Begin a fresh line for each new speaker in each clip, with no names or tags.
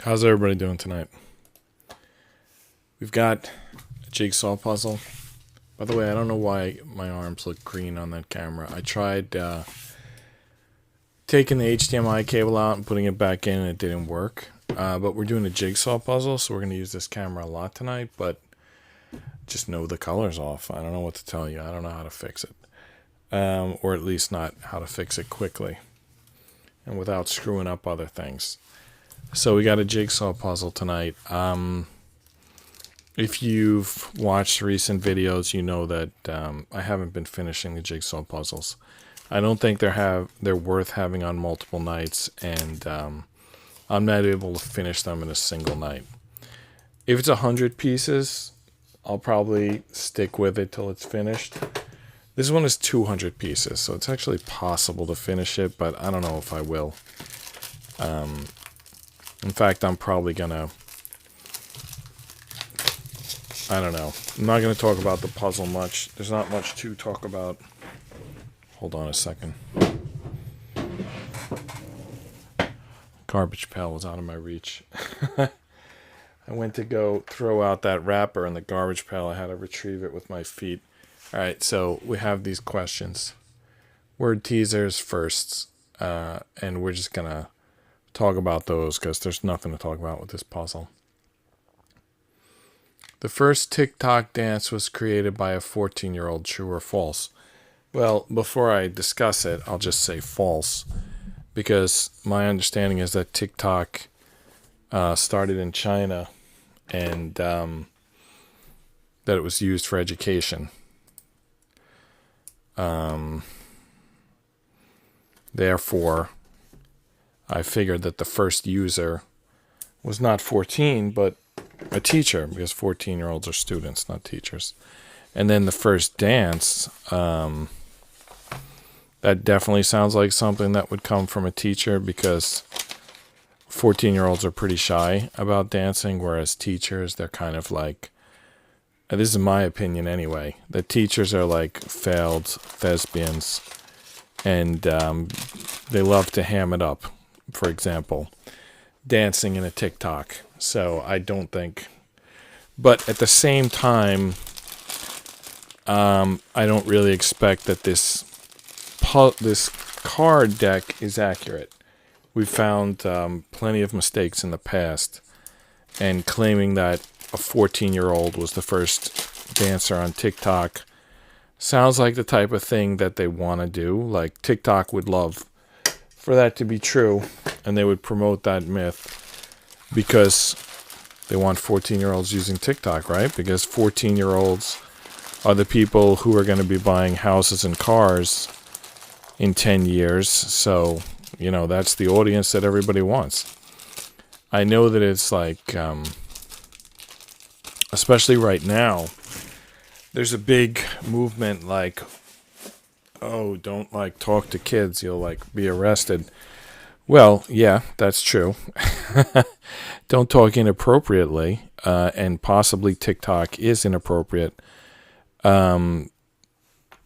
How's everybody doing tonight? We've got a jigsaw puzzle. By the way, I don't know why my arms look green on that camera. I tried taking the HDMI cable out and putting it back in and it didn't work. But we're doing a jigsaw puzzle, so we're going to use this camera a lot tonight, but just know the color's off. I don't know what to tell you. I don't know how to fix it. Or at least not how to fix it quickly and without screwing up other things. So we got a jigsaw puzzle tonight. If you've watched recent videos, you know that I haven't been finishing the jigsaw puzzles. I don't think they're worth having on multiple nights, and I'm not able to finish them in a single night. If it's 100 pieces, I'll probably stick with it till it's finished. This one is 200 pieces, so it's actually possible to finish it, but I don't know if I will. In fact, I'm probably gonna... I don't know. I'm not going to talk about the puzzle much. There's not much to talk about. Hold on a second. Garbage pail was out of my reach. I went to go throw out that wrapper in the garbage pail. I had to retrieve it with my feet. Alright, so we have these questions. Word teasers first. And we're just going to talk about those because there's nothing to talk about with this puzzle. The first TikTok dance was created by a 14-year-old, true or false? Well, before I discuss it, I'll just say false, because my understanding is that TikTok started in China and that it was used for education. Therefore, I figured that the first user was not 14, but a teacher, because 14-year-olds are students, not teachers. And then the first dance, that definitely sounds like something that would come from a teacher, because 14-year-olds are pretty shy about dancing, whereas teachers, they're kind of like, this is my opinion anyway, the teachers are like failed thespians, and they love to ham it up. For example, dancing in a TikTok. So I don't think, but at the same time, I don't really expect that this card deck is accurate. We've found plenty of mistakes in the past, and claiming that a 14-year-old was the first dancer on TikTok sounds like the type of thing that they want to do. Like TikTok would love for that to be true, and they would promote that myth. Because they want 14-year-olds using TikTok, right? Because 14-year-olds are the people who are going to be buying houses and cars in 10 years. So, you know, that's the audience that everybody wants. I know that it's like, especially right now, there's a big movement like, oh, don't like talk to kids, you'll like be arrested. Well, yeah, that's true. Don't talk inappropriately, and possibly TikTok is inappropriate. But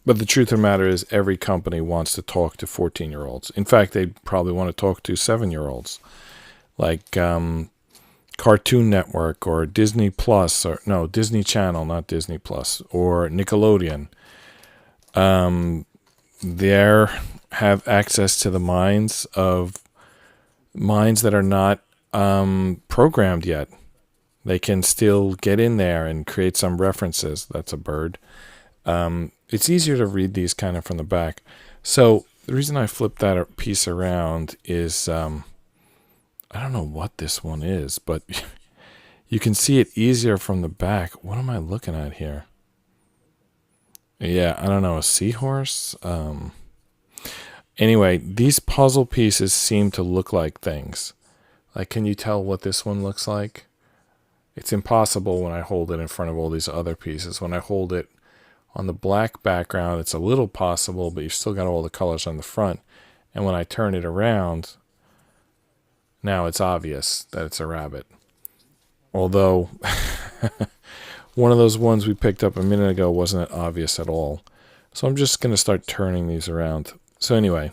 the truth of the matter is every company wants to talk to 14-year-olds. In fact, they probably want to talk to 7-year-olds. Like Cartoon Network or Disney Plus, or no, Disney Channel, not Disney Plus, or Nickelodeon. They have access to the minds that are not programmed yet. They can still get in there and create some references. That's a bird. It's easier to read these kind of from the back. So the reason I flipped that piece around is I don't know what this one is, but you can see it easier from the back. What am I looking at here? Yeah, I don't know, a seahorse? Anyway, these puzzle pieces seem to look like things. Like, can you tell what this one looks like? It's impossible when I hold it in front of all these other pieces. When I hold it on the black background, it's a little possible, but you've still got all the colors on the front. And when I turn it around, now it's obvious that it's a rabbit. Although, one of those ones we picked up a minute ago wasn't obvious at all. So I'm just going to start turning these around. So anyway,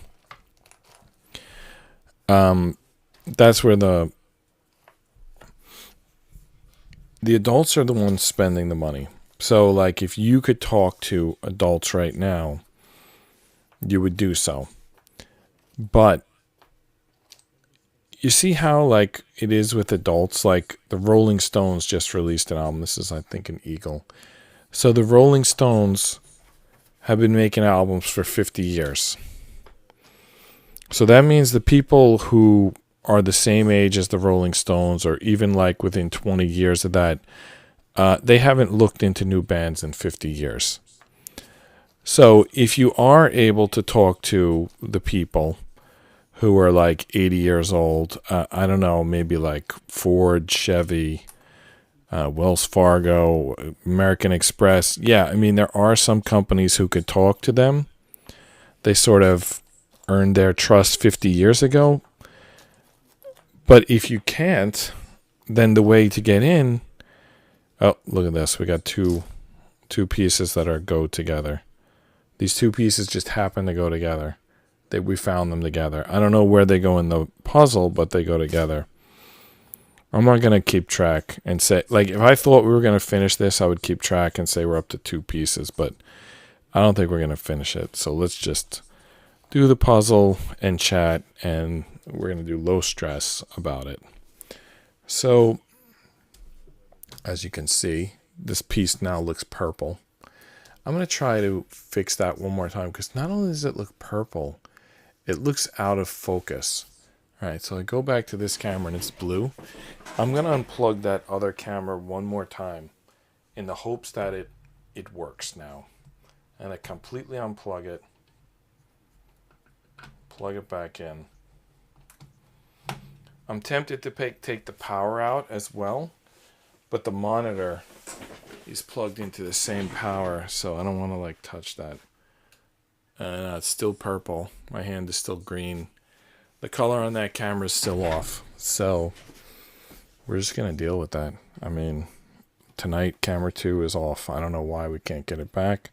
that's where the the adults are the ones spending the money. So, like, if you could talk to adults right now, you would do so. But you see how, like, it is with adults? Like, the Rolling Stones just released an album. This is, I think, an Eagle. So the Rolling Stones have been making albums for 50 years. So that means the people who are the same age as the Rolling Stones, or even like within 20 years of that, they haven't looked into new bands in 50 years. So if you are able to talk to the people who are like 80 years old, I don't know, maybe like Ford, Chevy, Wells Fargo, American Express. Yeah, I mean, there are some companies who could talk to them. They sort of earned their trust 50 years ago. But if you can't, then the way to get in... Oh, look at this. We got two pieces that are go together. These two pieces just happen to go together. We found them together. I don't know where they go in the puzzle, but they go together. I'm not going to keep track and say... Like, if I thought we were going to finish this, I would keep track and say we're up to 2 pieces. But I don't think we're going to finish it. So let's just do the puzzle and chat, and we're going to do low stress about it. So, as you can see, this piece now looks purple. I'm going to try to fix that one more time, because not only does it look purple, it looks out of focus. All right, so I go back to this camera and it's blue. I'm going to unplug that other camera one more time in the hopes that it works now. And I completely unplug it. Plug it back in. I'm tempted to take the power out as well, but the monitor is plugged into the same power, so I don't want to like touch that. It's still purple. My hand is still green. The color on that camera is still off, so we're just going to deal with that. I mean, tonight camera 2 is off. I don't know why we can't get it back.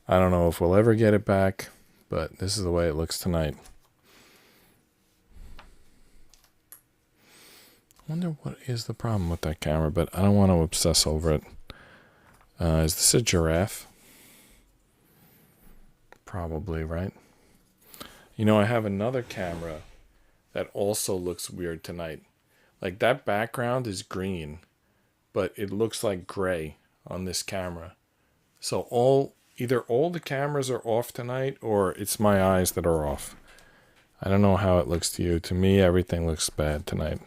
I don't know if we'll ever get it back, but this is the way it looks tonight. I wonder what is the problem with that camera, but I don't want to obsess over it. Is this a giraffe? Probably, right? You know, I have another camera that also looks weird tonight. Like, that background is green, but it looks like gray on this camera. So either all the cameras are off tonight, or it's my eyes that are off. I don't know how it looks to you. To me, everything looks bad tonight.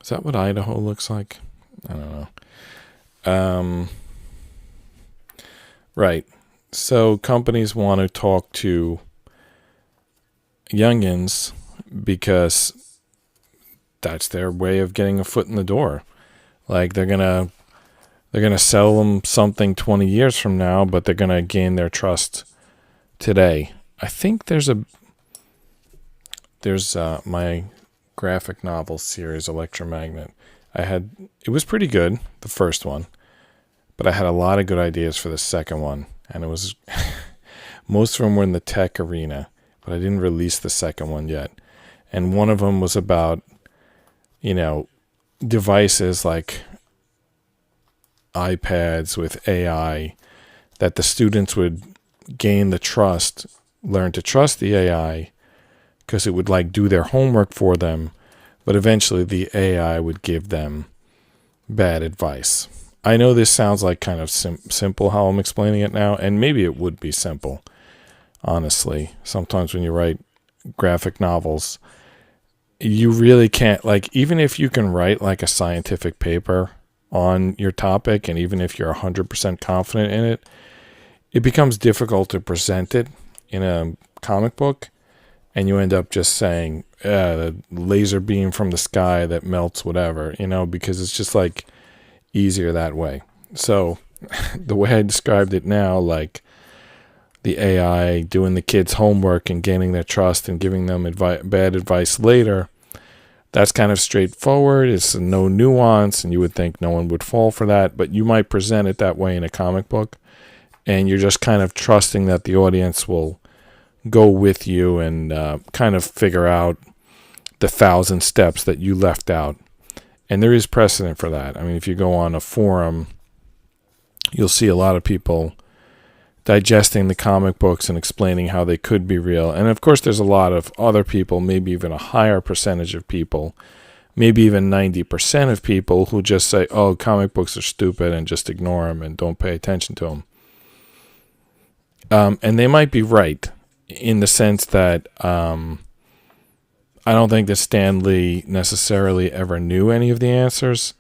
Is that what Idaho looks like? I don't know. Right. So companies want to talk to youngins because that's their way of getting a foot in the door. Like, they're gonna sell them something 20 years from now, but they're gonna gain their trust today. I think there's my graphic novel series, Electromagnet. It was pretty good, the first one, but I had a lot of good ideas for the second one, and it was most of them were in the tech arena, but I didn't release the second one yet. And one of them was about, devices like iPads with AI, that the students would gain the trust, learn to trust the AI, because it would like do their homework for them, but eventually the AI would give them bad advice. I know this sounds like kind of simple how I'm explaining it now, and maybe it would be simple, honestly. Sometimes when you write graphic novels, you really can't, like, even if you can write like a scientific paper on your topic, and even if you're 100% confident in it, it becomes difficult to present it in a comic book, and you end up just saying, the laser beam from the sky that melts whatever, because it's just like easier that way. So the way I described it now, like the AI doing the kids' homework and gaining their trust and giving them bad advice later, that's kind of straightforward. It's no nuance, and you would think no one would fall for that, but you might present it that way in a comic book, and you're just kind of trusting that the audience will go with you and kind of figure out the 1,000 steps that you left out. And there is precedent for that. I mean, if you go on a forum, you'll see a lot of people digesting the comic books and explaining how they could be real. And of course, there's a lot of other people, maybe even a higher percentage of people, maybe even 90% of people who just say, oh, comic books are stupid, and just ignore them and don't pay attention to them. And they might be right in the sense that I don't think that Stan Lee necessarily ever knew any of the answers.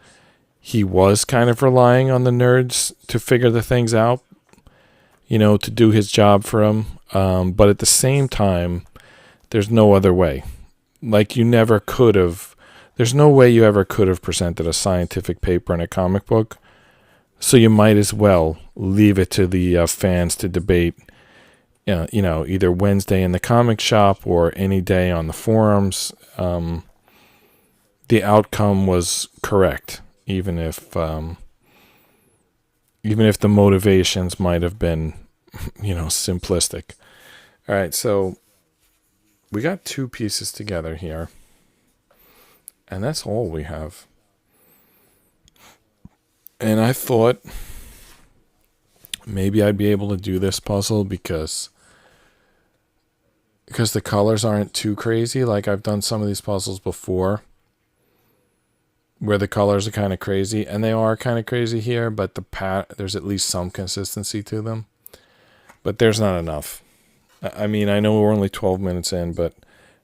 He was kind of relying on the nerds to figure the things out, to do his job for him. But at the same time, there's no other way. Like, there's no way you ever could have presented a scientific paper in a comic book. So you might as well leave it to the fans to debate, either Wednesday in the comic shop or any day on the forums. The outcome was correct, even if the motivations might have been, simplistic. All right, so we got 2 pieces together here, and that's all we have. And I thought maybe I'd be able to do this puzzle because the colors aren't too crazy. Like, I've done some of these puzzles before where the colors are kind of crazy, and they are kind of crazy here, but there's at least some consistency to them. But there's not enough. I mean, I know we're only 12 minutes in, but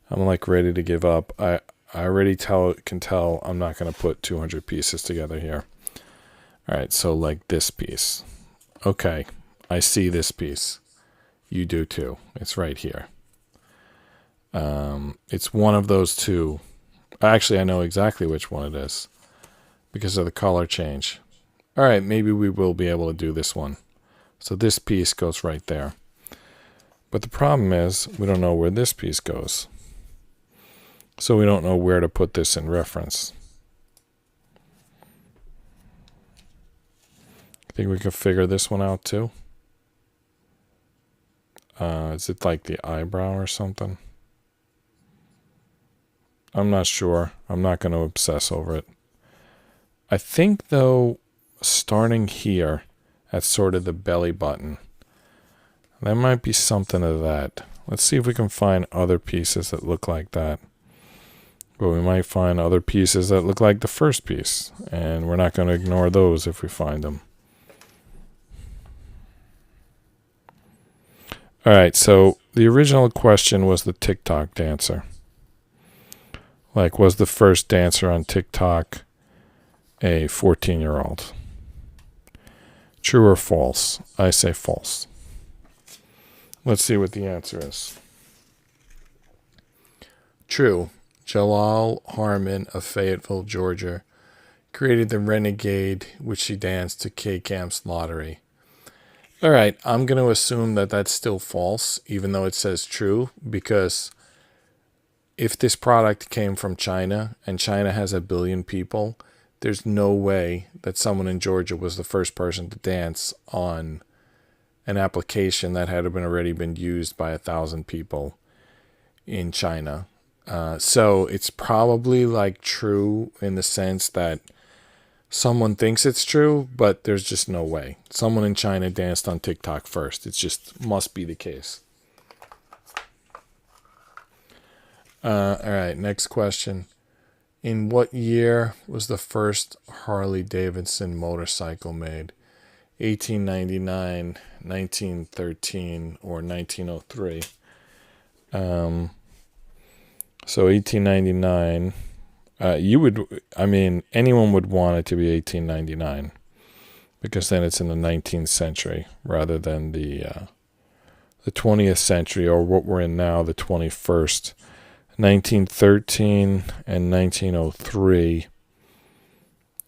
I'm like ready to give up. I already can tell I'm not going to put 200 pieces together here. All right, so like this piece. Okay, I see this piece. You do too. It's right here. It's one of those 2. Actually, I know exactly which one it is because of the color change. All right, maybe we will be able to do this one. So this piece goes right there. But the problem is we don't know where this piece goes. So we don't know where to put this in reference. Think we could figure this one out too? Is it like the eyebrow or something? I'm not sure. I'm not going to obsess over it. I think, though, starting here at sort of the belly button, there might be something of that. Let's see if we can find other pieces that look like that. But we might find other pieces that look like the first piece, and we're not going to ignore those if we find them. All right, so the original question was the TikTok dancer. Like, was the first dancer on TikTok a 14-year-old? True or false? I say false. Let's see what the answer is. True. Jalal Harmon of Fayetteville, Georgia, created the Renegade, which she danced to K-Camp's Lottery. All right, I'm going to assume that that's still false, even though it says true, because if this product came from China, and China has 1 billion people, there's no way that someone in Georgia was the first person to dance on an application that had already been used by 1,000 people in China. So it's probably like true in the sense that someone thinks it's true, but there's just no way. Someone in China danced on TikTok first. It just must be the case. All right, next question. In what year was the first Harley-Davidson motorcycle made? 1899, 1913, or 1903? So 1899, anyone would want it to be 1899 because then it's in the 19th century rather than the 20th century, or what we're in now, the 21st. 1913 and 1903.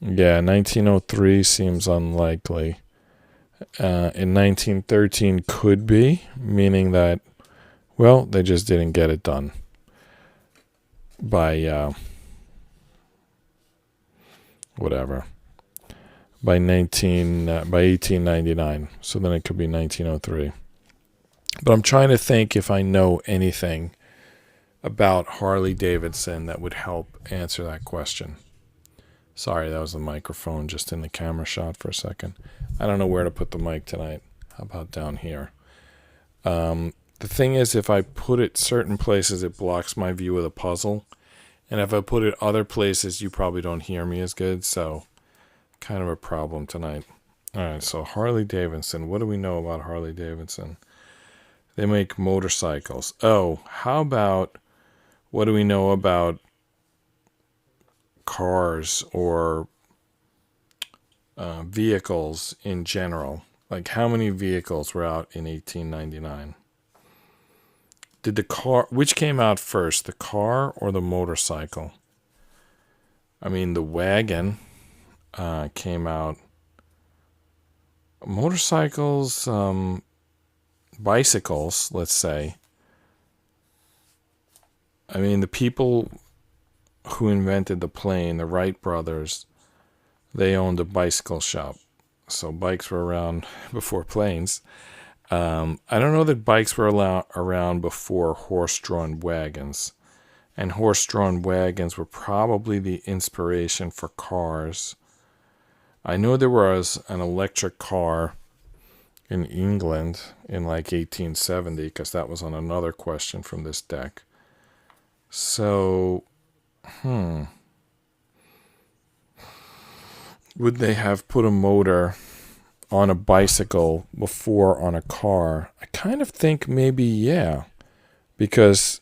Yeah, 1903 seems unlikely. In 1913 could be, meaning that, well, they just didn't get it done by by 1899. So then it could be 1903. But I'm trying to think if I know anything about Harley Davidson that would help answer that question? Sorry, that was the microphone just in the camera shot for a second. I don't know where to put the mic tonight. How about down here? The thing is, if I put it certain places, it blocks my view of the puzzle. And if I put it other places, you probably don't hear me as good. So, kind of a problem tonight. All right, so Harley Davidson. What do we know about Harley Davidson? They make motorcycles. Oh, how about, what do we know about cars or vehicles in general? Like, how many vehicles were out in 1899? Did the car, which came out first, the car or the motorcycle? I mean, the wagon came out. Motorcycles, bicycles, let's say. I mean, the people who invented the plane, the Wright brothers, they owned a bicycle shop. So bikes were around before planes. I don't know that bikes were around before horse-drawn wagons. And horse-drawn wagons were probably the inspiration for cars. I know there was an electric car in England in like 1870, because that was on another question from this deck. So, would they have put a motor on a bicycle before on a car? I kind of think maybe, yeah, because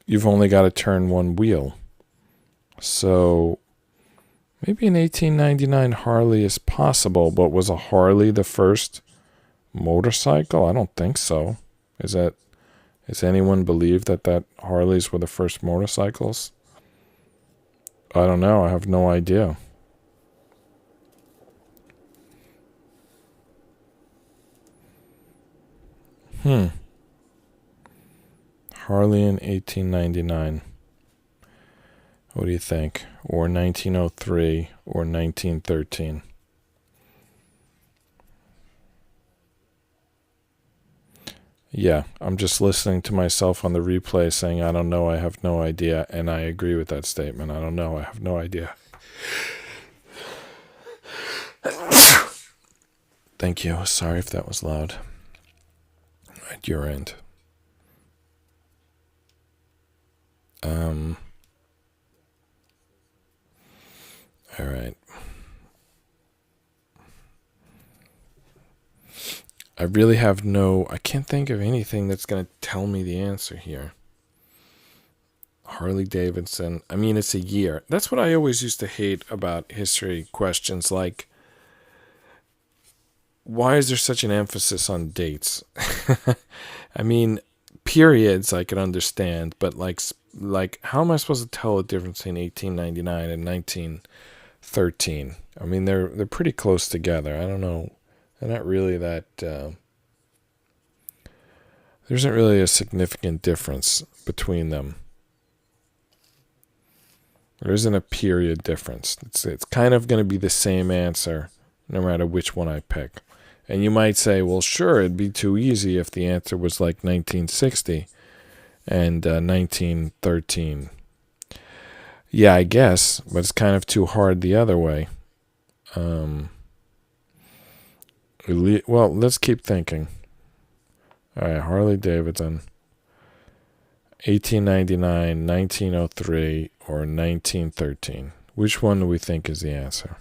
you've only got to turn one wheel. So maybe in 1899 Harley is possible, but was a Harley the first motorcycle? I don't think so. Does anyone believe that Harleys were the first motorcycles? I don't know. I have no idea. Harley in 1899. What do you think? Or 1903 or 1913? Yeah, I'm just listening to myself on the replay saying, I don't know, I have no idea. And I agree with that statement. I don't know, I have no idea. Thank you. Sorry if that was loud at your end. All right. I really have I can't think of anything that's going to tell me the answer here. Harley Davidson. I mean, it's a year. That's what I always used to hate about history questions. Like, why is there such an emphasis on dates? I mean, periods I could understand, but like how am I supposed to tell the difference between 1899 and 1913? I mean, they're pretty close together. I don't know. They're not really that. There isn't really a significant difference between them. There isn't a period difference. It's kind of going to be the same answer no matter which one I pick. And you might say, well, sure, it'd be too easy if the answer was like 1960 and 1913. Yeah, I guess, but it's kind of too hard the other way. Well, let's keep thinking. All right, Harley Davidson, 1899, 1903, or 1913. Which one do we think is the answer?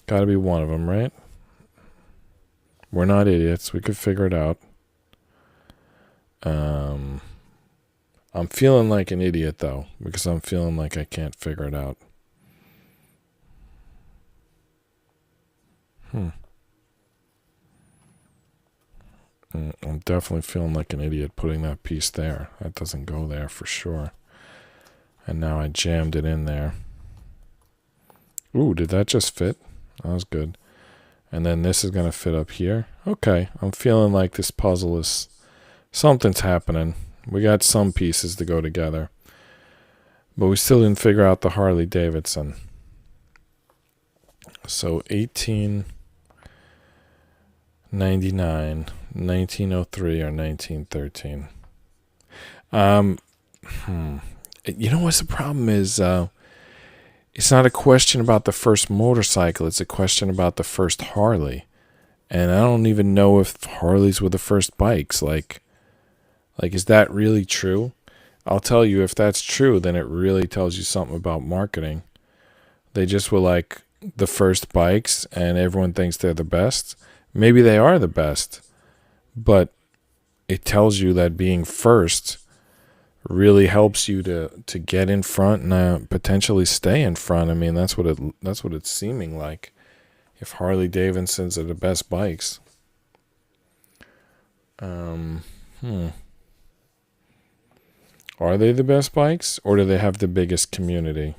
Got to be one of them, right? We're not idiots. We could figure it out. I'm feeling like an idiot, though, because I'm feeling like I can't figure it out. I'm definitely feeling like an idiot putting that piece there. That doesn't go there for sure. And now I jammed it in there. Ooh, did that just fit? That was good. And then this is going to fit up here. Okay, I'm feeling like this puzzle is... something's happening. We got some pieces to go together. But we still didn't figure out the Harley Davidson. So 1899, 1903, or 1913. Um, you know what's the problem is? It's not a question about the first motorcycle. It's a question about the first Harley. And I don't even know if Harleys were the first bikes. Like, is that really true? I'll tell you, if that's true, then it really tells you something about marketing. They just were like the first bikes, and everyone thinks they're the best. Maybe they are the best, but it tells you that being first really helps you to get in front and potentially stay in front. I mean, that's what it's seeming like. If Harley Davidsons are the best bikes, are they the best bikes, or do they have the biggest community?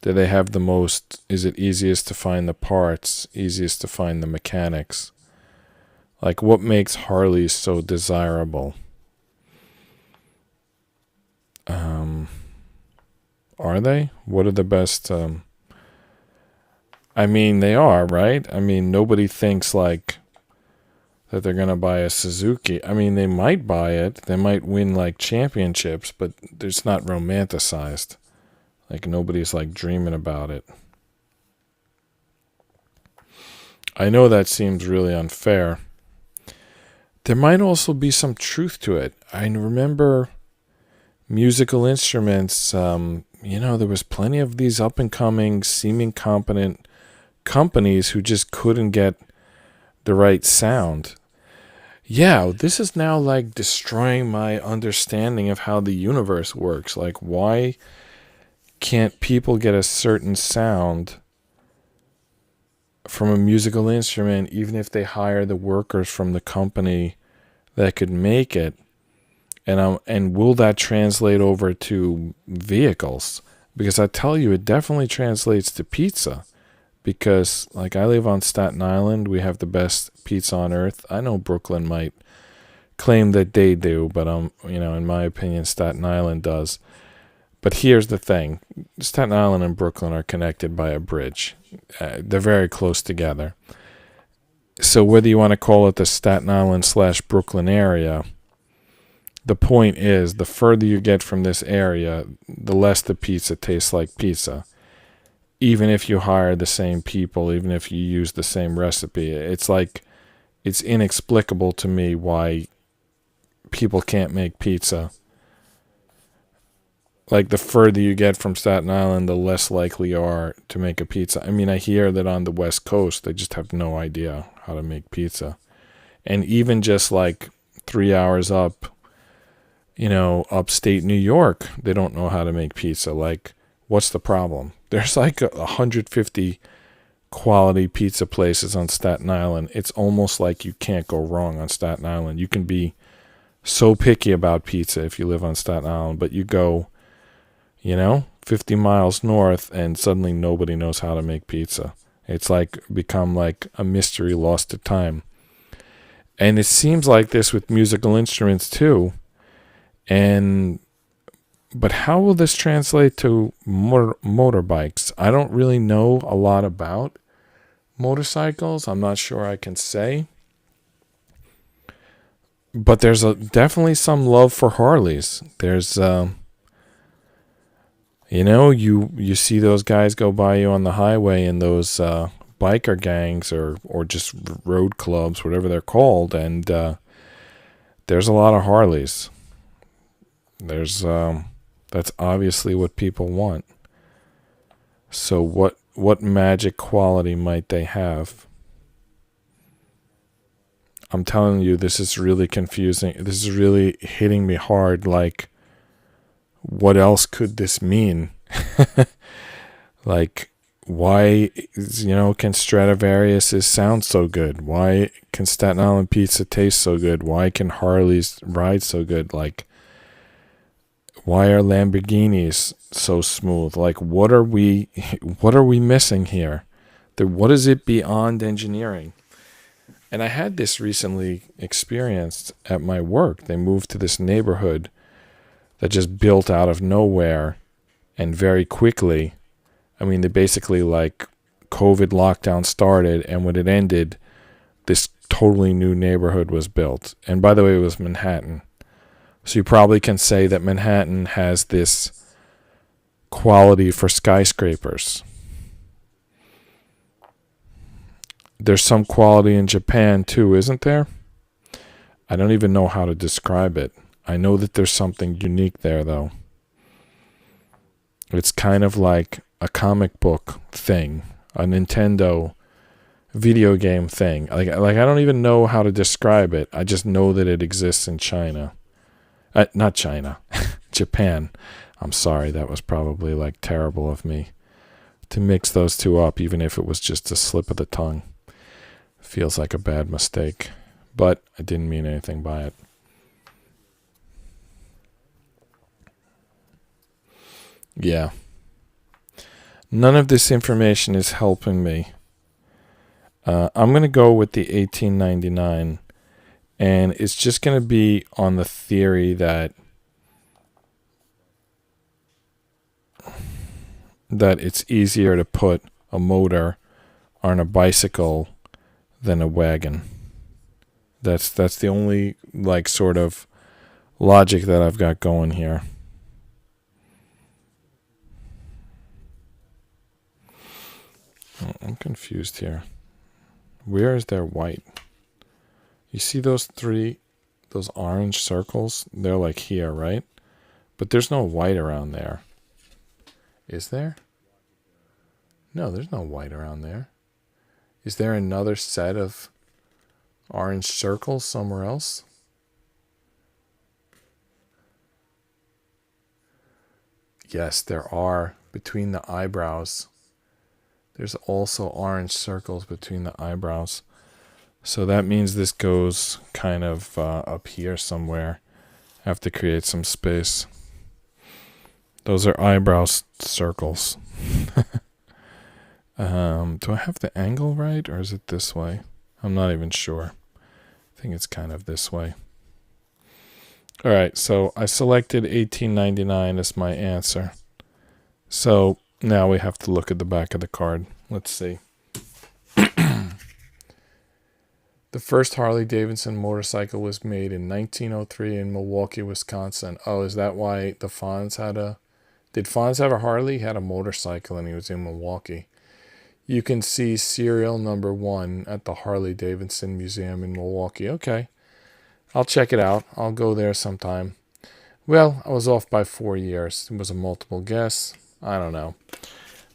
Do they have the most? Is it easiest to find the parts? Easiest to find the mechanics? Like, what makes Harleys so desirable? Are they? What are the best? I mean, they are, right? I mean, nobody thinks like that they're gonna buy a Suzuki. I mean, they might buy it. They might win like championships, but it's not romanticized. Like, nobody's like dreaming about it. I know that seems really unfair. There might also be some truth to it. I remember musical instruments. There was plenty of these up and coming, seeming competent companies who just couldn't get the right sound. Yeah, this is now like destroying my understanding of how the universe works. Like, why can't people get a certain sound from a musical instrument, even if they hire the workers from the company that could make it? And will that translate over to vehicles? Because I tell you, it definitely translates to pizza. Because, like, I live on Staten Island. We have the best pizza on earth. I know Brooklyn might claim that they do, but in my opinion, Staten Island does. But here's the thing: Staten Island and Brooklyn are connected by a bridge. They're very close together. So whether you want to call it the Staten Island / Brooklyn area, the point is, the further you get from this area, the less the pizza tastes like pizza. Even if you hire the same people, even if you use the same recipe, it's inexplicable to me why people can't make pizza. Like, the further you get from Staten Island, the less likely you are to make a pizza. I mean, I hear that on the West Coast, they just have no idea how to make pizza. And even just like 3 hours up, upstate New York, they don't know how to make pizza. Like, what's the problem? There's like 150 quality pizza places on Staten Island. It's almost like you can't go wrong on Staten Island. You can be so picky about pizza if you live on Staten Island, but you go, 50 miles north and suddenly nobody knows how to make pizza. It's like become like a mystery lost to time. And it seems like this with musical instruments too. But how will this translate to motorbikes? I don't really know a lot about motorcycles. I'm not sure I can say. But there's definitely some love for Harleys. There's, you see those guys go by you on the highway in those biker gangs or just road clubs, whatever they're called, and there's a lot of Harleys. That's obviously what people want. So what magic quality might they have? I'm telling you, this is really confusing. This is really hitting me hard. Like, what else could this mean? Like, why, can Stradivarius sound so good? Why can Staten Island pizza taste so good? Why can Harleys ride so good? Like, why are Lamborghinis so smooth? Like, what are we missing here? What is it beyond engineering? And I had this recently experienced at my work. They moved to this neighborhood that just built out of nowhere and very quickly. I mean, they basically, like, COVID lockdown started, and when it ended, this totally new neighborhood was built. And by the way, it was Manhattan. So you probably can say that Manhattan has this quality for skyscrapers. There's some quality in Japan too, isn't there? I don't even know how to describe it. I know that there's something unique there, though. It's kind of like a comic book thing, a Nintendo video game thing. Like I don't even know how to describe it. I just know that it exists in China. Not China, Japan. I'm sorry, that was probably like terrible of me to mix those two up, even if it was just a slip of the tongue. Feels like a bad mistake, but I didn't mean anything by it. Yeah. None of this information is helping me. I'm going to go with the 1899, and it's just going to be on the theory that it's easier to put a motor on a bicycle than a wagon. That's the only like sort of logic that I've got going here. I'm confused here. Where is there white? You see those orange circles? They're like here, right? But there's no white around there. Is there? No, there's no white around there. Is there another set of orange circles somewhere else? Yes, there are between the eyebrows. There's also orange circles between the eyebrows. So that means this goes kind of up here somewhere. I have to create some space. Those are eyebrow circles. Do I have the angle right, or is it this way? I'm not even sure. I think it's kind of this way. All right, so I selected 1899 as my answer. So now we have to look at the back of the card. Let's see. The first Harley-Davidson motorcycle was made in 1903 in Milwaukee, Wisconsin. Oh, is that why the Fonz had a... Did Fonz have a Harley? He had a motorcycle and he was in Milwaukee. You can see serial number 1 at the Harley-Davidson Museum in Milwaukee. Okay. I'll check it out. I'll go there sometime. Well, I was off by 4 years. It was a multiple guess. I don't know.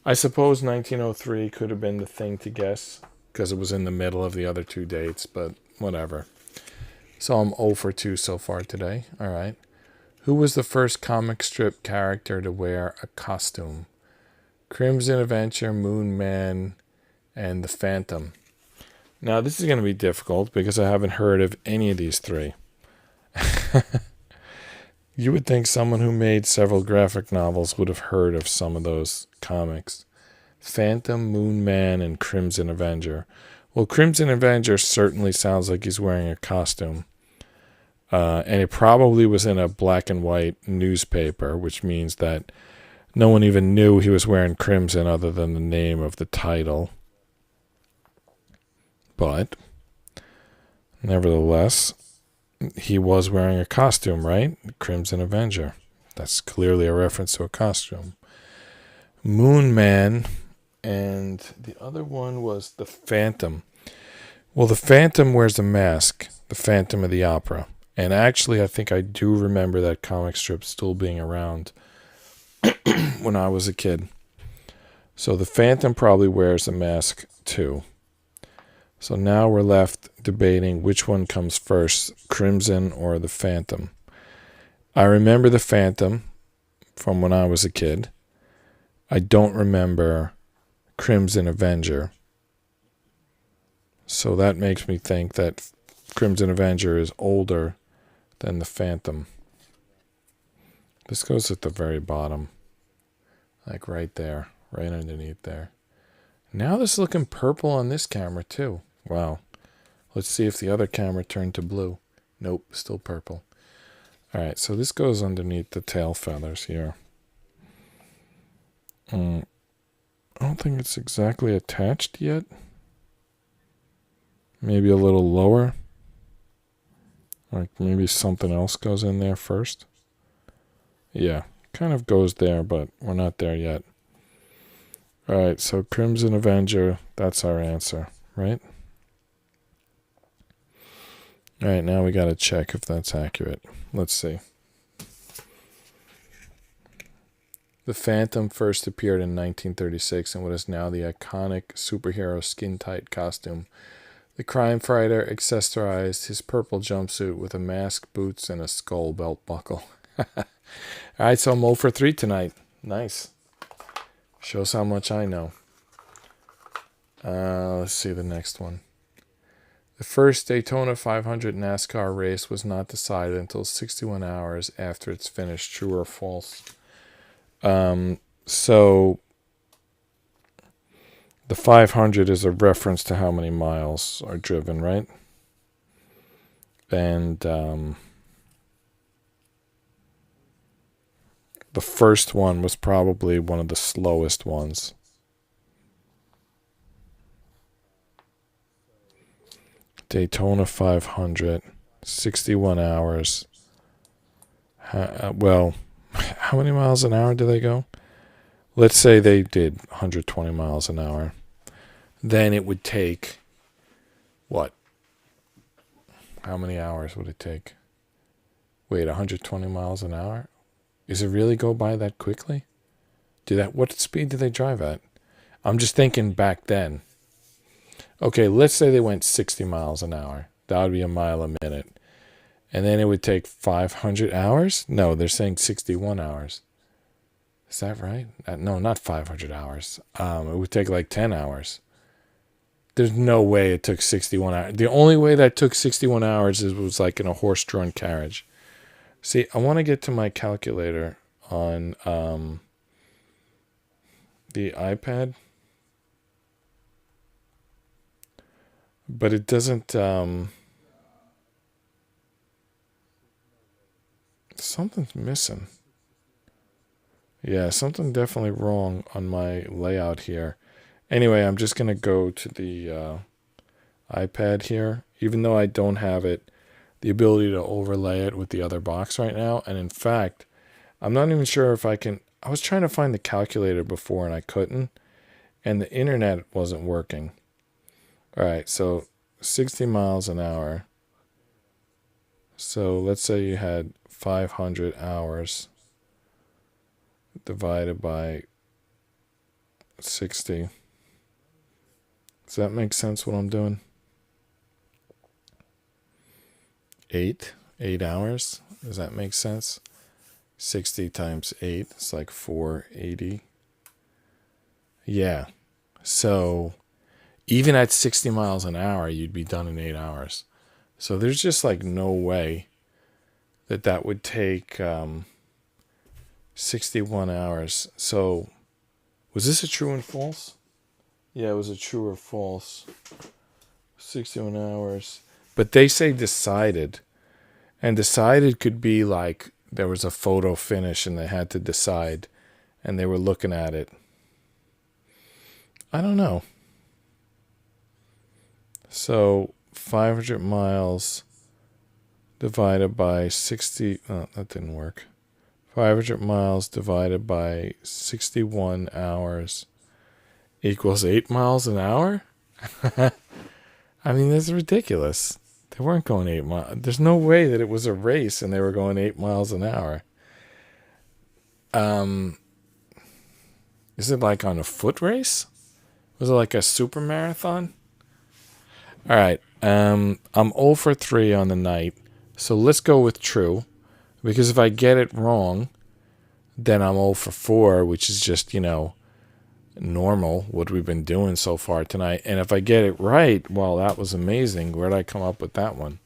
I suppose 1903 could have been the thing to guess because it was in the middle of the other two dates, but whatever. So I'm 0 for 2 so far today. All right. Who was the first comic strip character to wear a costume? Crimson Adventure, Moon Man, and the Phantom. Now, this is going to be difficult because I haven't heard of any of these three. You would think someone who made several graphic novels would have heard of some of those comics. Phantom, Moon Man, and Crimson Avenger. Well, Crimson Avenger certainly sounds like he's wearing a costume. And it probably was in a black and white newspaper, which means that no one even knew he was wearing crimson other than the name of the title. But, nevertheless, he was wearing a costume, right? Crimson Avenger. That's clearly a reference to a costume. Moon Man, and the other one was the Phantom. Well, the Phantom wears a mask, the Phantom of the Opera. And actually, I think I do remember that comic strip still being around when I was a kid. So the Phantom probably wears a mask too. So now we're left debating which one comes first, Crimson or the Phantom. I remember the Phantom from when I was a kid. I don't remember Crimson Avenger. So that makes me think that Crimson Avenger is older than the Phantom. This goes at the very bottom. Like right there, right underneath there. Now this is looking purple on this camera too. Wow. Let's see if the other camera turned to blue. Nope, still purple. Alright, so this goes underneath the tail feathers here. I don't think it's exactly attached yet. Maybe a little lower. Like maybe something else goes in there first. Yeah, kind of goes there, but we're not there yet. Alright, so Crimson Avenger, that's our answer, right? Alright, now we gotta check if that's accurate. Let's see. The Phantom first appeared in 1936 in what is now the iconic superhero skin-tight costume. The crime fighter accessorized his purple jumpsuit with a mask, boots, and a skull belt buckle. Alright, so I'm 0 for 3 tonight. Nice. Shows how much I know. Let's see the next one. The first Daytona 500 NASCAR race was not decided until 61 hours after its finish. True or false? So the 500 is a reference to how many miles are driven, right? And the first one was probably one of the slowest ones. Daytona 500, 61 hours. Well, how many miles an hour do they go? Let's say they did 120 miles an hour. Then it would take, what? How many hours would it take? Wait, 120 miles an hour? Does it really go by that quickly? What speed do they drive at? I'm just thinking back then. Okay, let's say they went 60 miles an hour. That would be a mile a minute. And then it would take 500 hours? No, they're saying 61 hours. Is that right? No, not 500 hours. It would take like 10 hours. There's no way it took 61 hours. The only way that took 61 hours was like in a horse-drawn carriage. See, I want to get to my calculator on the iPad. But it doesn't, something's missing. Yeah, something definitely wrong on my layout here. Anyway, I'm just going to go to the iPad here, even though I don't have the ability to overlay it with the other box right now. And in fact, I'm not even sure if I can. I was trying to find the calculator before and I couldn't, and the internet wasn't working. All right, so 60 miles an hour. So let's say you had 500 hours divided by 60. Does that make sense what I'm doing? 8 hours. Does that make sense? 60 times 8, it's like 480. Yeah. So even at 60 miles an hour, you'd be done in 8 hours. So there's just like no way that would take 61 hours. So was this a true and false? Yeah, it was a true or false. 61 hours. But they say decided. And decided could be like there was a photo finish and they had to decide and they were looking at it. I don't know. So 500 miles divided by 60. Oh, that didn't work. 500 miles divided by 61 hours equals 8 miles an hour? I mean, that's ridiculous. They weren't going 8 miles. There's no way that it was a race and they were going 8 miles an hour. Is it like on a foot race? Was it like a super marathon? All right. I'm 0 for 3 on the night. So let's go with true. Because if I get it wrong, then I'm 0 for 4, which is just, normal, what we've been doing so far tonight. And if I get it right, well, that was amazing. Where did I come up with that one?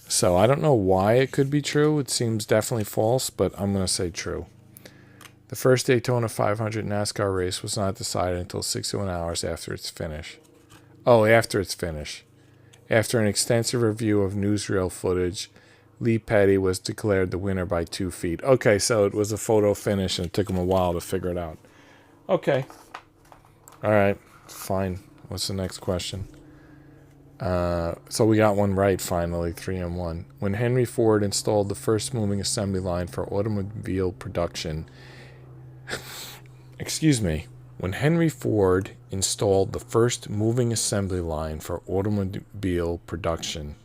So I don't know why it could be true. It seems definitely false, but I'm going to say true. The first Daytona 500 NASCAR race was not decided until 61 hours after its finish. Oh, after its finish. After an extensive review of newsreel footage, Lee Petty was declared the winner by 2 feet. Okay, so it was a photo finish and it took him a while to figure it out. Okay. All right, fine. What's the next question? So we got one right finally, 3-1. When Henry Ford installed the first moving assembly line for automobile production, excuse me, when Henry Ford installed the first moving assembly line for automobile production.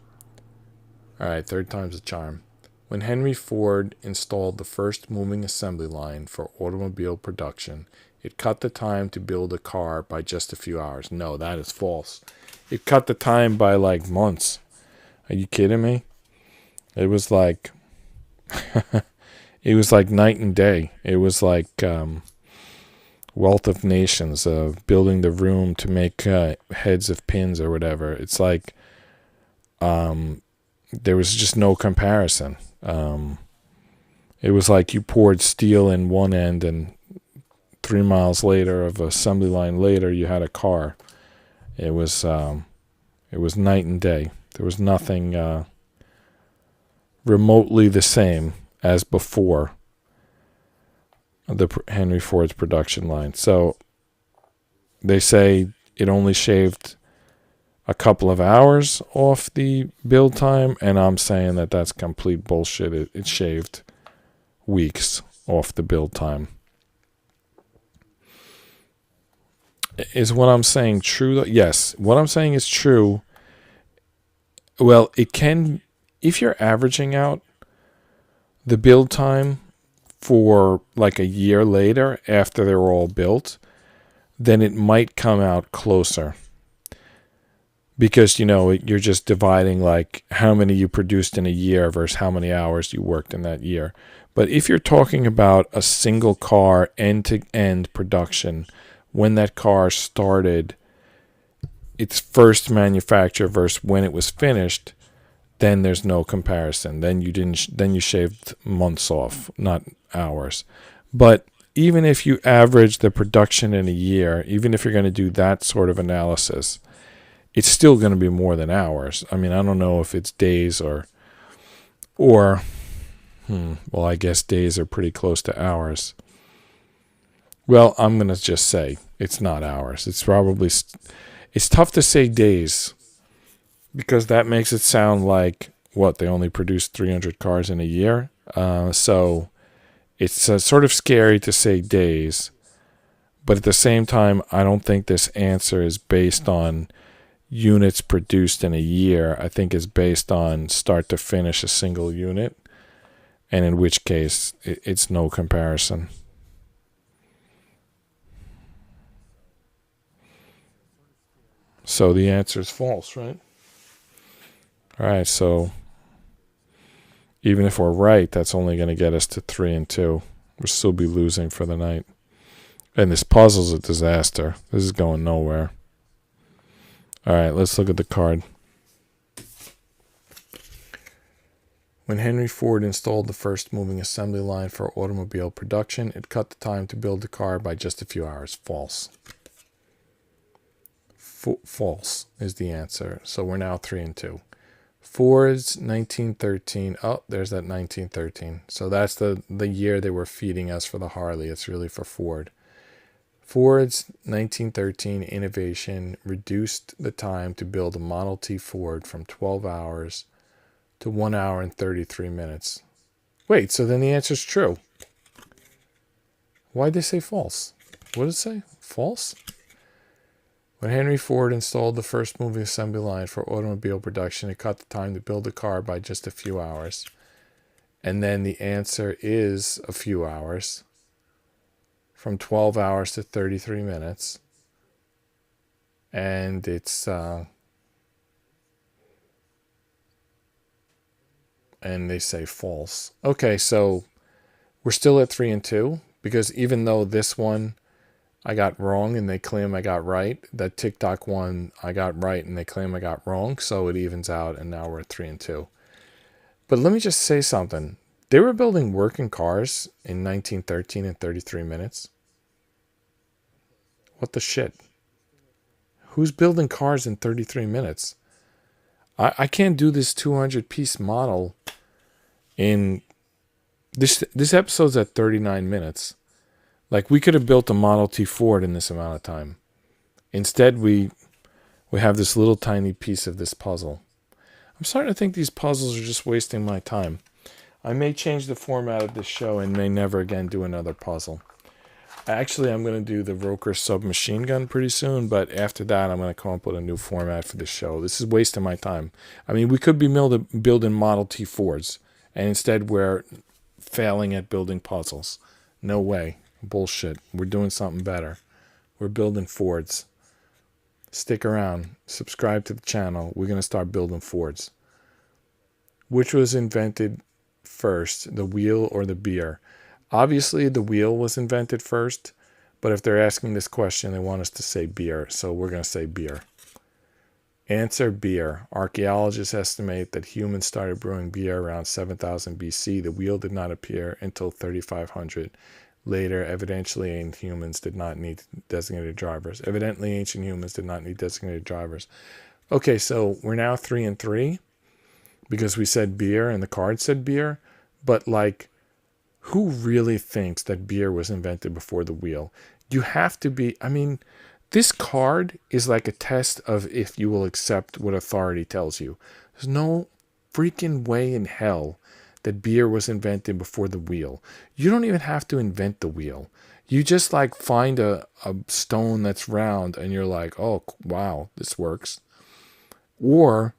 All right, third time's a charm. When Henry Ford installed the first moving assembly line for automobile production, it cut the time to build a car by just a few hours. No, that is false. It cut the time by like months. Are you kidding me? It was like it was like night and day. It was like Wealth of Nations, building the room to make heads of pins or whatever. It's like there was just no comparison. It was like you poured steel in one end, and 3 miles later, of assembly line later, you had a car. It was night and day. There was nothing remotely the same as before the Henry Ford's production line. So they say it only shaved a couple of hours off the build time, and I'm saying that that's complete bullshit. It shaved weeks off the build time. Is what I'm saying true? Yes, what I'm saying is true. Well, it can, if you're averaging out the build time for like a year later after they're all built, then it might come out closer. Because, you're just dividing like how many you produced in a year versus how many hours you worked in that year. But if you're talking about a single car end-to-end production, when that car started its first manufacture versus when it was finished, then there's no comparison. Then you shaved months off, not hours. But even if you average the production in a year, even if you're going to do that sort of analysis, it's still going to be more than hours. I mean, I don't know if it's days or well, I guess days are pretty close to hours. Well, I'm going to just say it's not hours. It's tough to say days because that makes it sound like, they only produce 300 cars in a year? So it's sort of scary to say days. But at the same time, I don't think this answer is based on units produced in a year. I think it's based on start to finish a single unit, and in which case it's no comparison. So the answer is false, right? All right, so even if we're right, that's only going to get us to 3-2. We'll still be losing for the night. And this puzzle's a disaster. This is going nowhere. All right, let's look at the card. When Henry Ford installed the first moving assembly line for automobile production, it cut the time to build the car by just a few hours. False. False is the answer. So we're now 3-2. Ford's 1913. Oh, there's that 1913. So that's the year they were feeding us for the Harley. It's really for Ford. Ford's 1913 innovation reduced the time to build a Model T Ford from 12 hours to 1 hour and 33 minutes. Wait, so then the answer's true. Why'd they say false? What did it say? False? When Henry Ford installed the first moving assembly line for automobile production, it cut the time to build a car by just a few hours. And then the answer is a few hours. From 12 hours to 33 minutes. And it's and they say false. Okay, so we're still at 3-2 because even though this one I got wrong and they claim I got right, that TikTok one I got right and they claim I got wrong, so it evens out and now we're at 3-2. But let me just say something. They were building working cars in 1913 in 33 minutes. What the shit? Who's building cars in 33 minutes? I can't do this 200-piece model in... This episode's at 39 minutes. Like, we could have built a Model T Ford in this amount of time. Instead, we we have this little tiny piece of this puzzle. I'm starting to think these puzzles are just wasting my time. I may change the format of this show and may never again do another puzzle. Actually, I'm going to do the Roker submachine gun pretty soon, but after that, I'm going to come up with a new format for the show. This is wasting my time. I mean, we could be building Model T Fords, and instead we're failing at building puzzles. No way. Bullshit. We're doing something better. We're building Fords. Stick around. Subscribe to the channel. We're going to start building Fords. Which was invented first, the wheel or the beer? Obviously, the wheel was invented first, but if they're asking this question, they want us to say beer, so we're going to say beer. Answer, beer. Archaeologists estimate that humans started brewing beer around 7000 BC. The wheel did not appear until 3500. Later, evidently ancient humans did not need designated drivers. Okay, so we're now 3-3 because we said beer and the card said beer, but like, who really thinks that beer was invented before the wheel? You have to be, I mean, this card is like a test of if you will accept what authority tells you. There's no freaking way in hell that beer was invented before the wheel. You don't even have to invent the wheel. You just like find a stone that's round and you're like, oh, wow, this works. Or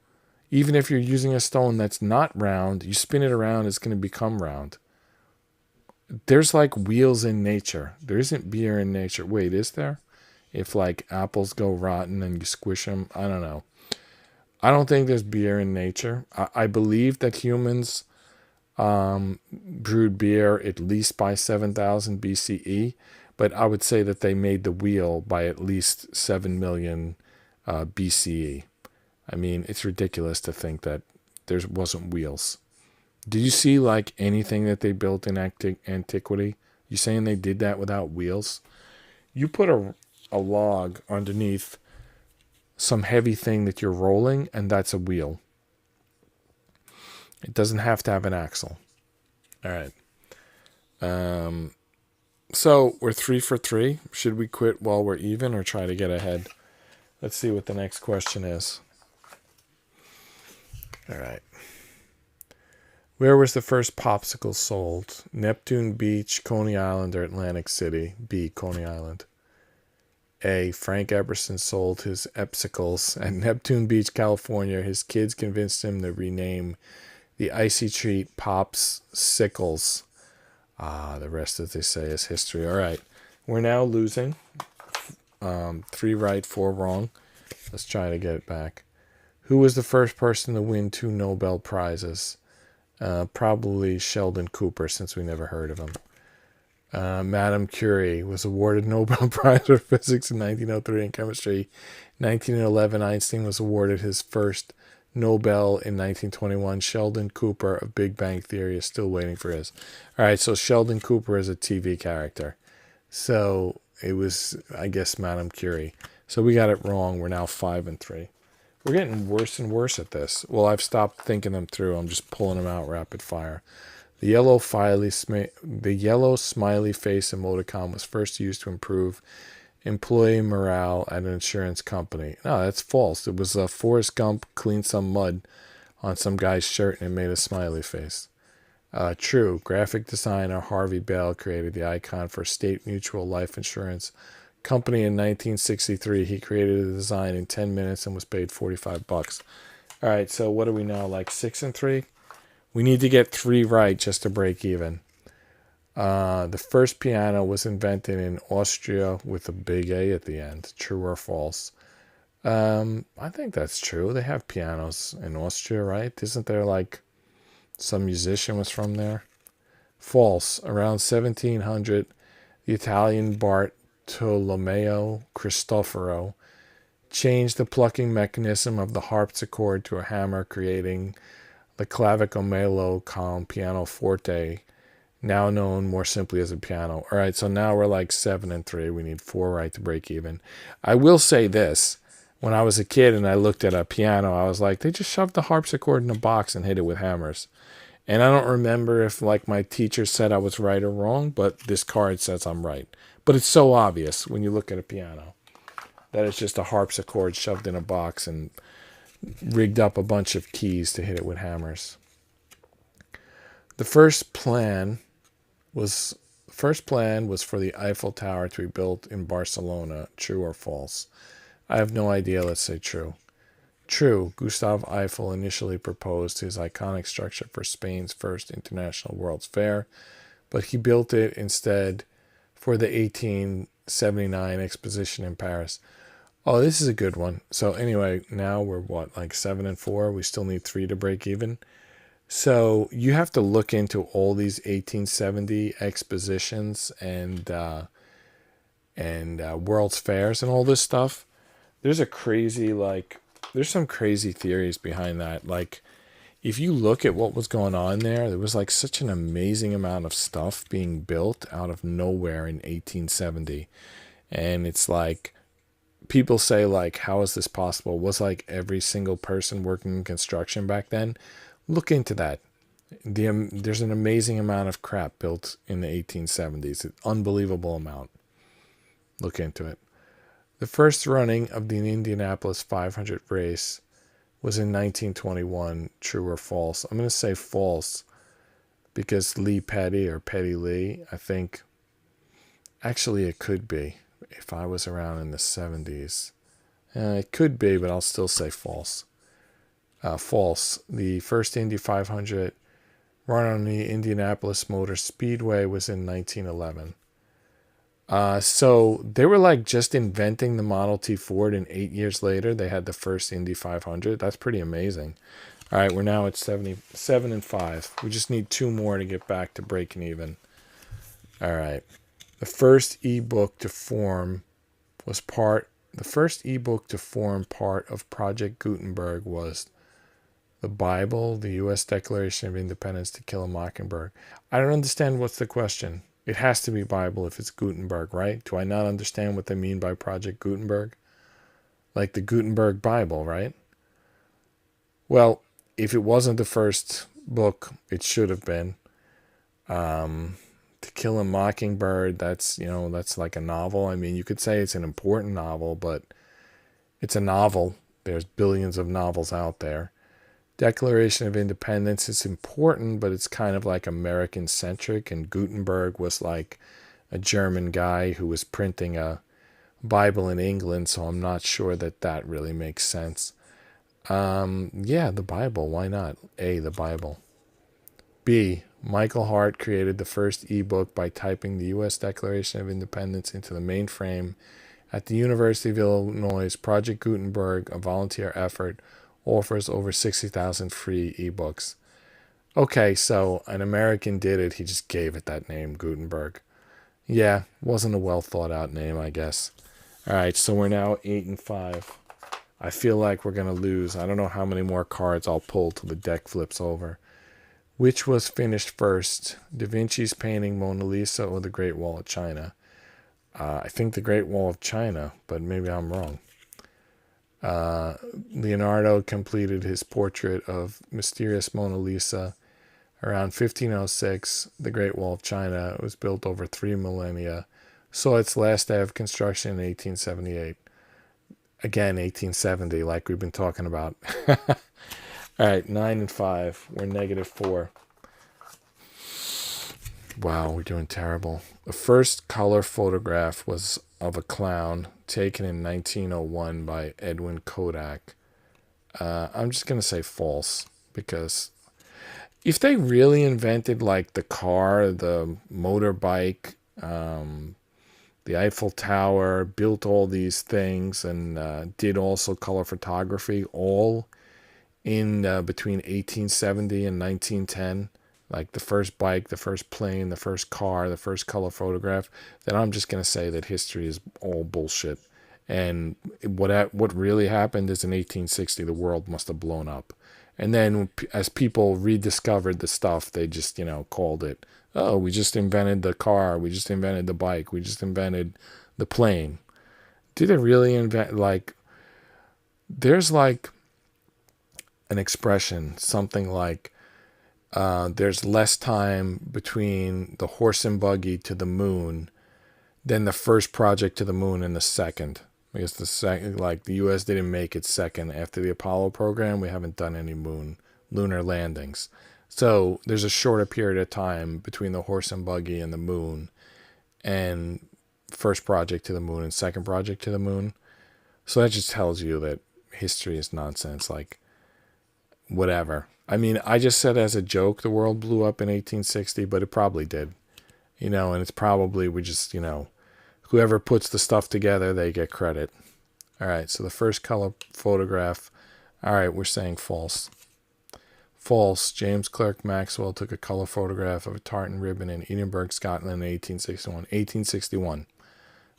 even if you're using a stone that's not round, you spin it around, it's going to become round. There's like wheels in nature. There isn't beer in nature. Wait, is there? If like apples go rotten and you squish them, I don't know. I don't think there's beer in nature. I believe that humans brewed beer at least by 7000 BCE, but I would say that they made the wheel by at least 7 million BCE. I mean, it's ridiculous to think that there wasn't wheels. Do you see like anything that they built in antiquity? You saying they did that without wheels? You put a log underneath some heavy thing that you're rolling, and that's a wheel. It doesn't have to have an axle. All right. So we're 3 for 3. Should we quit while we're even or try to get ahead? Let's see what the next question is. All right. Where was the first popsicle sold? Neptune Beach, Coney Island, or Atlantic City? B, Coney Island. A, Frank Epperson sold his Epsicles at Neptune Beach, California. His kids convinced him to rename the icy treat Pops Sickles. The rest, as they say, is history. All right. We're now losing. 3 right, 4 wrong. Let's try to get it back. Who was the first person to win 2 Nobel Prizes? Probably Sheldon Cooper, since we never heard of him. Madame Curie was awarded Nobel Prize for Physics in 1903 and Chemistry. 1911, Einstein was awarded his first Nobel in 1921. Sheldon Cooper of Big Bang Theory is still waiting for his. All right, so Sheldon Cooper is a TV character. So it was, I guess, Madame Curie. So we got it wrong. We're now 5 and 3. We're getting worse and worse at this. Well, I've stopped thinking them through. I'm just pulling them out rapid fire. The yellow smiley face emoticon was first used to improve employee morale at an insurance company. No, that's false. It was Forrest Gump cleaned some mud on some guy's shirt and it made a smiley face. True. Graphic designer Harvey Bell created the icon for State Mutual Life Insurance Company in 1963. He created the design in 10 minutes and was paid $45. All right, so what are we now, like 6 and 3? We need to get 3 right just to break even. The first piano was invented in Austria with a big A at the end. True or false? I think that's true. They have pianos in Austria, right? Isn't there like some musician was from there? False. Around 1700, the Italian Bartolomeo Cristoforo changed the plucking mechanism of the harpsichord to a hammer, creating the clavicomelo calm pianoforte, now known more simply as a piano. All right, so now we're like 7 and 3. We need 4 right to break even. I will say this. When I was a kid and I looked at a piano, I was like, they just shoved the harpsichord in a box and hit it with hammers. And I don't remember if like my teacher said I was right or wrong, but this card says I'm right. But it's so obvious when you look at a piano. that is just a harpsichord shoved in a box and rigged up a bunch of keys to hit it with hammers. The first plan was for the Eiffel Tower to be built in Barcelona. True or false? I have no idea. Let's say true. True. Gustave Eiffel initially proposed his iconic structure for Spain's first International World's Fair, but he built it instead for the 1879 exposition in Paris. Oh, this is a good one. So anyway, now we're what, like 7 and 4? We still need 3 to break even. So you have to look into all these 1870 expositions and World's Fairs and all this stuff. There's some crazy theories behind that. Like, if you look at what was going on there was like such an amazing amount of stuff being built out of nowhere in 1870. And it's like, people say, like, how is this possible? Was like every single person working in construction back then? Look into that. There's an amazing amount of crap built in the 1870s. An unbelievable amount. Look into it. The first running of the Indianapolis 500 race was in 1921. True or false? I'm going to say false because Lee Petty or Petty Lee, I think, actually it could be if I was around in the 70s. It could be, but I'll still say false. False. The first Indy 500 run on the Indianapolis Motor Speedway was in 1911. So they were like just inventing the Model T Ford, and 8 years later they had the first Indy 500. That's pretty amazing. All right, we're now at 77 and 5. We just need 2 more to get back to breaking even. All right. The first ebook to form part of Project Gutenberg was the Bible, the U.S. Declaration of Independence, To Kill a Mockingbird. I don't understand what's the question. It has to be Bible if it's Gutenberg, right? Do I not understand what they mean by Project Gutenberg? Like the Gutenberg Bible, right? Well, if it wasn't the first book, it should have been. To Kill a Mockingbird, that's like a novel. I mean, you could say it's an important novel, but it's a novel. There's billions of novels out there. Declaration of Independence is important, but it's kind of like American-centric, and Gutenberg was like a German guy who was printing a Bible in England, so I'm not sure that really makes sense. Yeah, the Bible, why not? A, the Bible. B, Michael Hart created the first ebook by typing the U.S. Declaration of Independence into the mainframe at the University of Illinois. Project Gutenberg, a volunteer effort, offers over 60,000 free ebooks. Okay, so an American did it. He just gave it that name, Gutenberg. Yeah, wasn't a well thought out name, I guess. All right, so we're now 8 and 5. I feel like we're going to lose. I don't know how many more cards I'll pull till the deck flips over. Which was finished first, Da Vinci's painting Mona Lisa or the Great Wall of China? I think the Great Wall of China, but maybe I'm wrong. Leonardo completed his portrait of mysterious Mona Lisa around 1506. The Great Wall of China was built over 3 millennia. Saw its last day of construction in 1878. Again, 1870, like we've been talking about. All right, 9 and 5. We're -4. Wow, we're doing terrible. The first color photograph was of a clown taken in 1901 by Edwin Kodak. I'm just going to say false, because if they really invented like the car, the motorbike, the Eiffel Tower, built all these things, and did also color photography all in between 1870 and 1910, like the first bike, the first plane, the first car, the first color photograph, then I'm just going to say that history is all bullshit. And what really happened is in 1860, the world must have blown up. And then as people rediscovered the stuff, they just, called it, oh, we just invented the car, we just invented the bike, we just invented the plane. Did it really invent, there's an expression, something like, there's less time between the horse and buggy to the moon than the first project to the moon and the second. I guess the second, like the U.S. didn't make its second after the Apollo program. We haven't done any lunar landings. So there's a shorter period of time between the horse and buggy and the moon, and first project to the moon and second project to the moon. So that just tells you that history is nonsense. Like, whatever. I mean, I just said as a joke the world blew up in 1860, but it probably did. And it's probably, we just, whoever puts the stuff together, they get credit. All right, so the first color photograph, all right, we're saying false. False. James Clerk Maxwell took a color photograph of a tartan ribbon in Edinburgh, Scotland in 1861. 1861.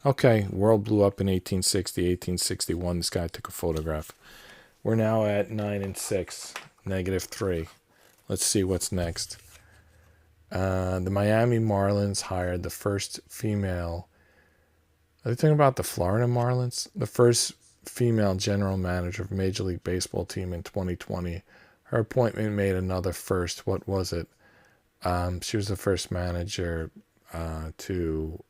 Okay, world blew up in 1860, 1861. This guy took a photograph. We're now at 9 and 6, -3. Let's see what's next. The Miami Marlins hired the first female. Are they talking about the Florida Marlins? The first female general manager of Major League Baseball team in 2020. Her appointment made another first. What was it? She was the first manager to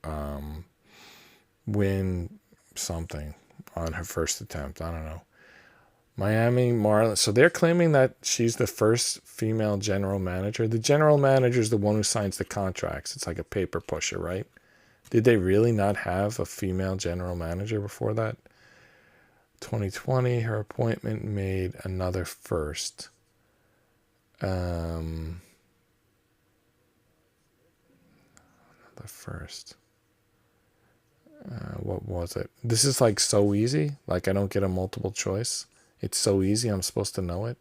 win something on her first attempt. I don't know. Miami Marlins. So they're claiming that she's the first female general manager. The general manager is the one who signs the contracts. It's like a paper pusher, right? Did they really not have a female general manager before that? 2020, her appointment made another first. Another first. What was it? This is like so easy. Like I don't get a multiple choice. It's so easy. I'm supposed to know it.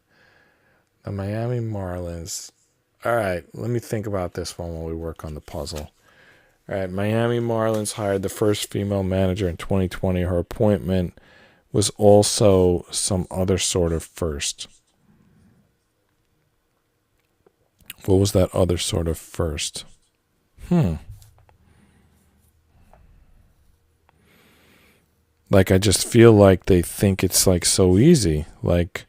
The Miami Marlins. All right. Let me think about this one while we work on the puzzle. All right. Miami Marlins hired the first female manager in 2020. Her appointment was also some other sort of first. What was that other sort of first? Like, I just feel like they think it's like so easy. Like,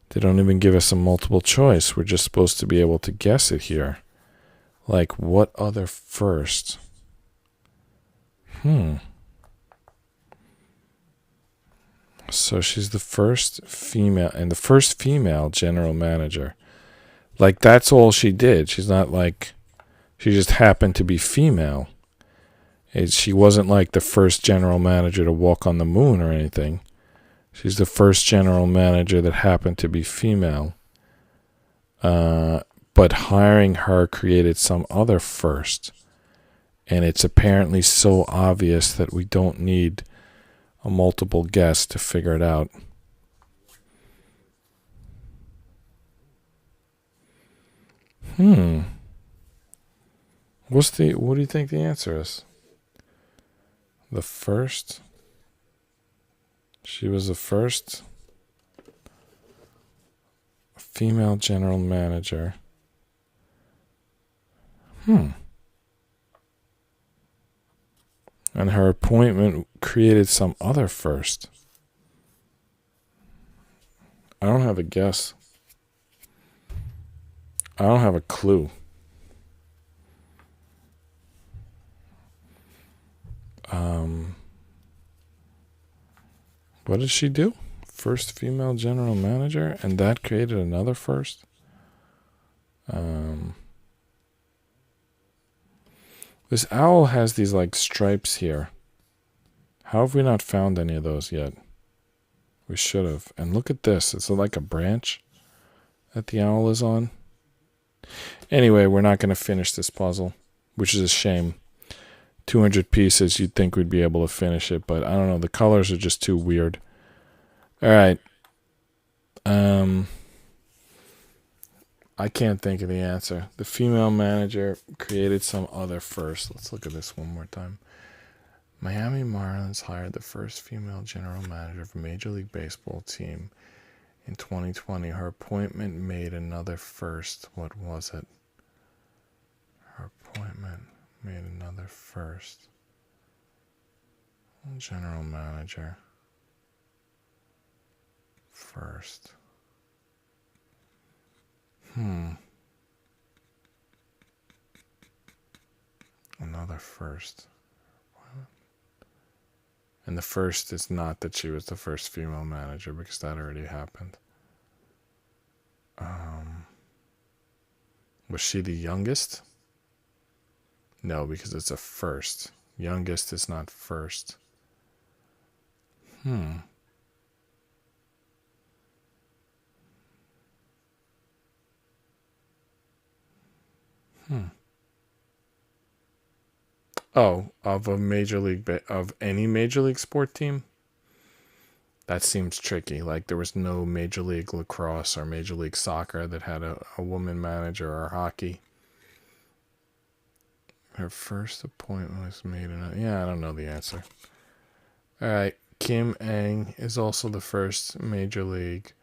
they don't even give us a multiple choice. We're just supposed to be able to guess it here. Like, what other first? So she's the first female, and the first female general manager. Like, that's all she did. She's not like, she just happened to be female. She wasn't like the first general manager to walk on the moon or anything. She's the first general manager that happened to be female. But hiring her created some other first. And it's apparently so obvious that we don't need a multiple guess to figure it out. What do you think the answer is? The first? She was the first female general manager. And her appointment created some other first. I don't have a guess. I don't have a clue. What did she do? First female general manager, and that created another first? This owl has these like stripes here. How have we not found any of those yet? We should have. And look at this. It's like a branch that the owl is on. Anyway, we're not going to finish this puzzle, which is a shame. 200 pieces, you'd think we'd be able to finish it, but I don't know. The colors are just too weird. All right. I can't think of the answer. The female manager created some other first. Let's look at this one more time. Miami Marlins hired the first female general manager of a Major League Baseball team in 2020. Her appointment made another first. What was it? Her appointment made another first. General manager. First. Another first. And the first is not that she was the first female manager, because that already happened. Was she the youngest? No, because it's a first. Youngest is not first. Oh, of a major league of any major league sport team? That seems tricky. Like there was no major league lacrosse or major league soccer that had a woman manager, or hockey. Her first appointment was made in yeah, I don't know the answer. All right. Kim Ang is also the first major league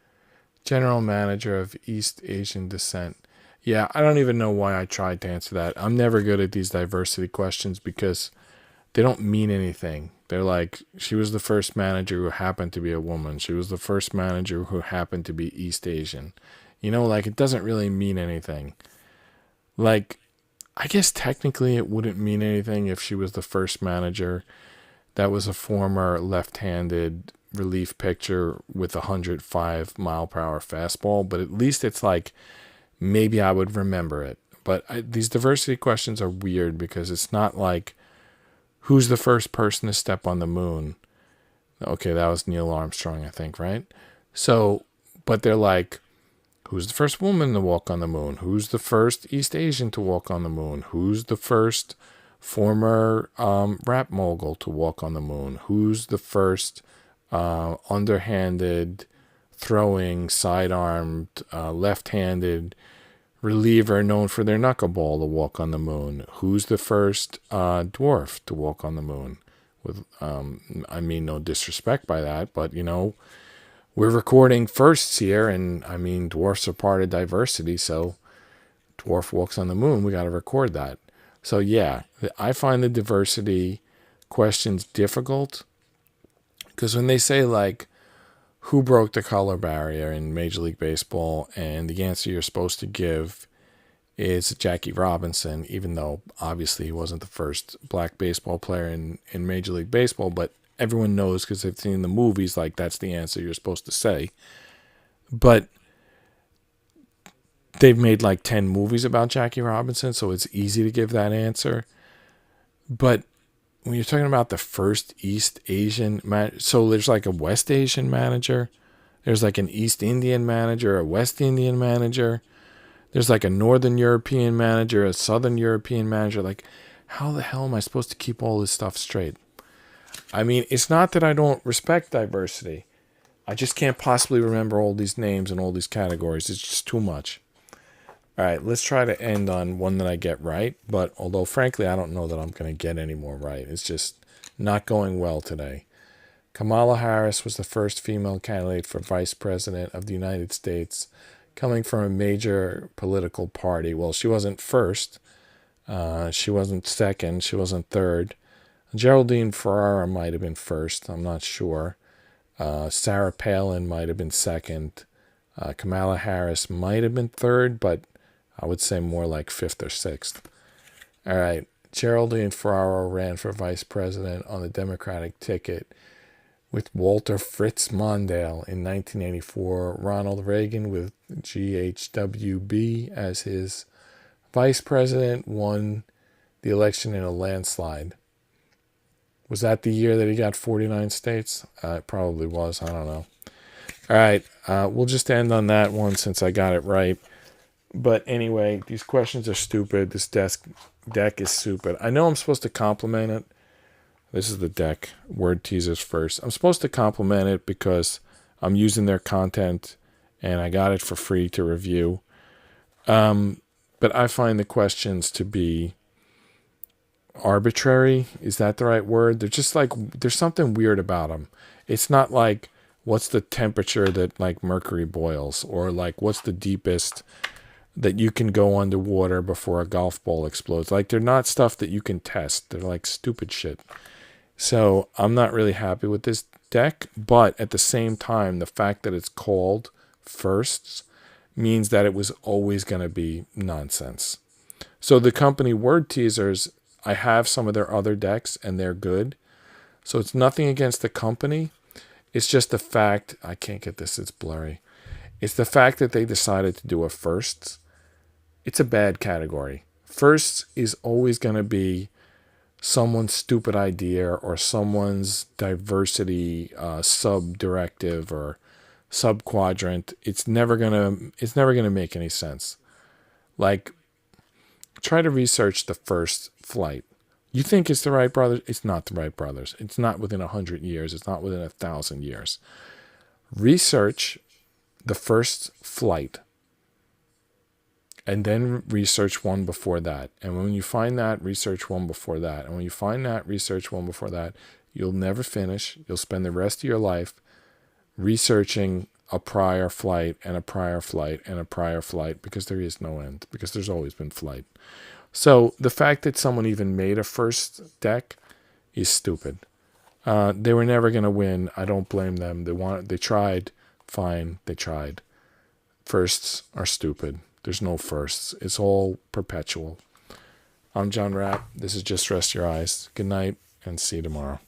general manager of East Asian descent. Yeah, I don't even know why I tried to answer that. I'm never good at these diversity questions because they don't mean anything. They're like, she was the first manager who happened to be a woman. She was the first manager who happened to be East Asian. You know, like it doesn't really mean anything. Like, I guess technically it wouldn't mean anything if she was the first manager that was a former left-handed relief pitcher with a 105-mile-per-hour fastball, but at least it's like maybe I would remember it. But these diversity questions are weird because it's not like who's the first person to step on the moon. Okay, that was Neil Armstrong, I think, right? So, but they're like, who's the first woman to walk on the moon? Who's the first East Asian to walk on the moon? Who's the first former rap mogul to walk on the moon? Who's the first underhanded, throwing, sidearmed, left-handed reliever known for their knuckleball to walk on the moon? Who's the first dwarf to walk on the moon? With I mean no disrespect by that, but you know, we're recording firsts here, and I mean dwarfs are part of diversity, so dwarf walks on the moon, we got to record that. So yeah, I find the diversity questions difficult because when they say like, who broke the color barrier in Major League Baseball, and the answer you're supposed to give is Jackie Robinson, even though obviously he wasn't the first black baseball player in Major League Baseball, but everyone knows because they've seen the movies, like that's the answer you're supposed to say. But they've made like 10 movies about Jackie Robinson, so it's easy to give that answer. But when you're talking about the first East Asian so there's like a West Asian manager, there's like an East Indian manager, a West Indian manager, there's like a Northern European manager, a Southern European manager. Like, how the hell am I supposed to keep all this stuff straight? I mean, it's not that I don't respect diversity. I just can't possibly remember all these names and all these categories. It's just too much. All right, let's try to end on one that I get right. But although, frankly, I don't know that I'm going to get any more right. It's just not going well today. Kamala Harris was the first female candidate for vice president of the United States, coming from a major political party. Well, she wasn't first. She wasn't second. She wasn't third. Geraldine Ferrara might have been first. I'm not sure. Sarah Palin might have been second. Kamala Harris might have been third, but I would say more like fifth or sixth. All right. Geraldine Ferraro ran for vice president on the Democratic ticket with Walter Fritz Mondale in 1984. Ronald Reagan, with GHWB as his vice president, won the election in a landslide. Was that the year that he got 49 states? It probably was. I don't know. All right. We'll just end on that one since I got it right. But anyway, these questions are stupid. This deck is stupid. I know I'm supposed to compliment it. This is the deck. Word teasers first. I'm supposed to compliment it because I'm using their content and I got it for free to review. But I find the questions to be arbitrary. Is that the right word? They're just like, there's something weird about them. It's not like, what's the temperature that like mercury boils, or like what's the deepest that you can go underwater before a golf ball explodes. Like, they're not stuff that you can test. They're like stupid shit. So I'm not really happy with this deck, but at the same time, the fact that it's called firsts means that it was always going to be nonsense. So the company Word Teasers, I have some of their other decks and they're good. So it's nothing against the company. It's just the fact, I can't get this, it's blurry. It's the fact that they decided to do a firsts. It's a bad category. Firsts is always going to be someone's stupid idea or someone's diversity sub-directive or sub-quadrant. It's never gonna make any sense. Like, try to research the first flight. You think it's the Wright brothers? It's not the Wright brothers. It's not within 100 years. It's not within 1,000 years. Research the first flight and then research one before that. And when you find that, research one before that. And when you find that, research one before that. You'll never finish. You'll spend the rest of your life researching a prior flight and a prior flight and a prior flight, because there is no end, because there's always been flight. So the fact that someone even made a first deck is stupid. They were never going to win. I don't blame them. They tried. Fine, they tried. Firsts are stupid. There's no firsts. It's all perpetual. I'm John Rapp. This is Just Rest Your Eyes. Good night, and see you tomorrow.